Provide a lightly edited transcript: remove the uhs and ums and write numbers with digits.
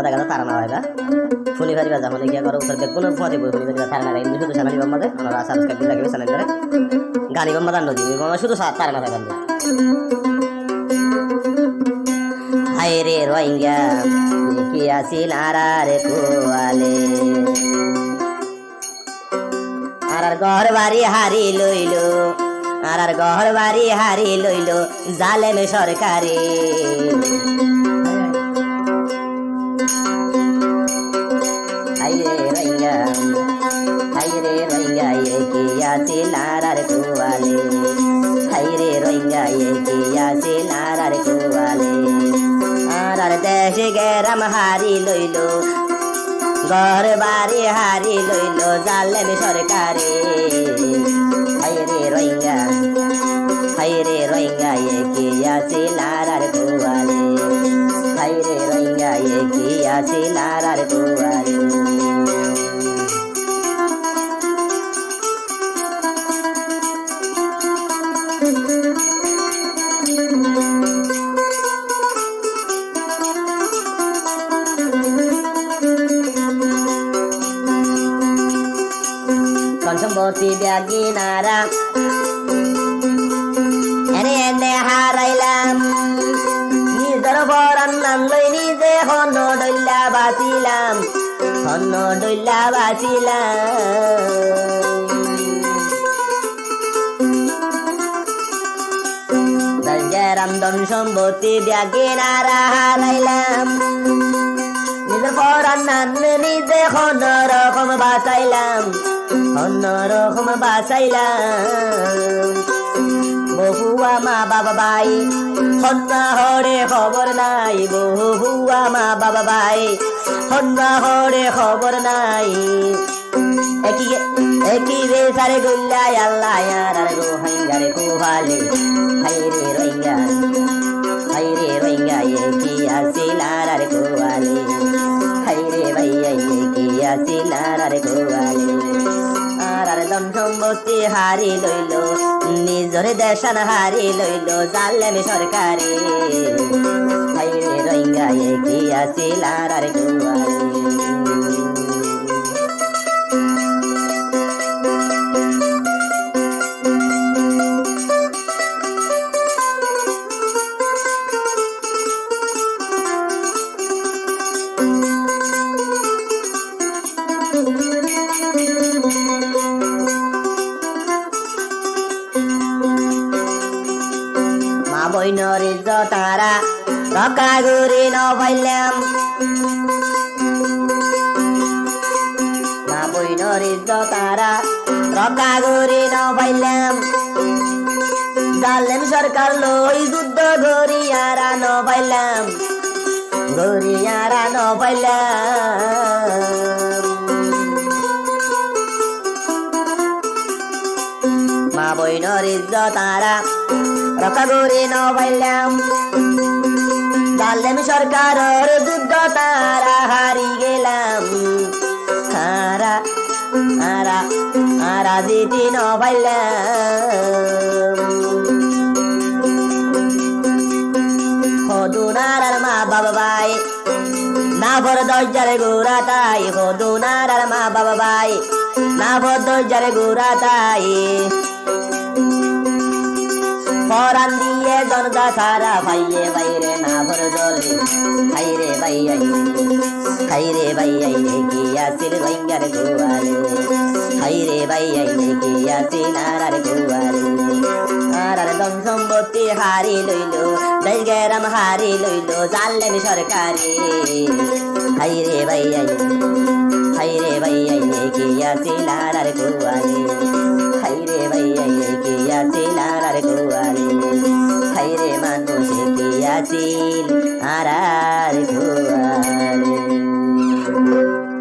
আমাদের কাছে তারা না হয় শুনি পারিবা যখন গিয়া করো উত্তর বেগুন ফুয়াতে বই শুনি পারিবা তারা না ইন্দু শুধু চ্যানেল আমাদের আমরা সাবস্ক্রাইব দিতে লাগবে চ্যানেলটারে গানি বাম্মা দান দিবি শুধু তারা না হয় বান্দে হায় রে রোহিঙ্গা কি আসিল আরারে কোয়ালে আর ঘর বাড়ি হারি লইল আর ঘর বাড়ি হারি লইল জালেমে সরকারে হাইরে রোহিঙ্গা এ কি আসিল আরার কোয়ালে হাইরে রোহিঙ্গা এ কি আসিল আরার কোয়ালে আর দেশ গেরাম হারি লইল ঘর বাড়ি হারি লইল জালেমে সরকারে হাইরে রোহিঙ্গা এ কি আসিল আরার কোয়ালে হাইরে রোহিঙ্গা এ কি আসিল আরার কোয়ালে সম্পত্তি ব্যাগিনারা এনে এনে হারাইলাম নিজের বরান নাম লই নিজে হন ডইলা বাঁচিলাম গেরাম ধন সম্পত্তি ব্যাগিনারা হারাইলাম নিজের বরান নাম নিজে হন রকম বাঁচাইলাম বহুয়া মা বাবা ভাই হন্না হরে খবর নাই বহুয়া মা বাবা ভাই হন্না হরে খবর নাই একই রে সারে গুল্লাই আল্লাহ আর রোহিঙ্গারে কুহালে হাইরে রোহিঙ্গা এ কি আসিল আর কুহালে হাইরে ভাইয়া এ কি আসিল আর কুহালে আর ধন সম্পত্তি হারি লইল নিজর দেশান হারি লইল জালেমে সরকারে হাইরে রোহিঙ্গা এ কি আসিল আর কুহালে বইনর তারা রকা গুরি ন পাইলাম মা বইনর তারা রকা গুরি ন পাইলাম জালেম সরকার লই যুদ্ধ গরিয়ারা ন পাইলাম মা বইনর তারা রকা গুরি ন পাইলাম জালেম সরকারের যুদ্ধ তারা হারি গেলাম আরা জিতি ন পাইলাম হদুনার মা বাবা ভাই না ভর দরজারে গোরা তাই হদুনার মা বাবা ভাই না ভর দরজারে গোরা তাই পরান দিয়ে জনতা সারা ভাইয়ে বাইরে না ভর জলে হাইরে ভাইয়াই কি আসিল রোহিঙ্গার গোয়ালে হাইরে ভাইয়াই কি আসিল আর গোয়ালে আর ধন সম্পত্তি হারি লইল দেশ গেরাম হারি লইল জালেম সরকারে হাইরে ভাইয়াই কি আসিল আর গোয়ালে হাইরে ভাইয়াই কি আসিল আর গোয়ালে হাইরে মানুষ কি আসিল আর গোয়ালে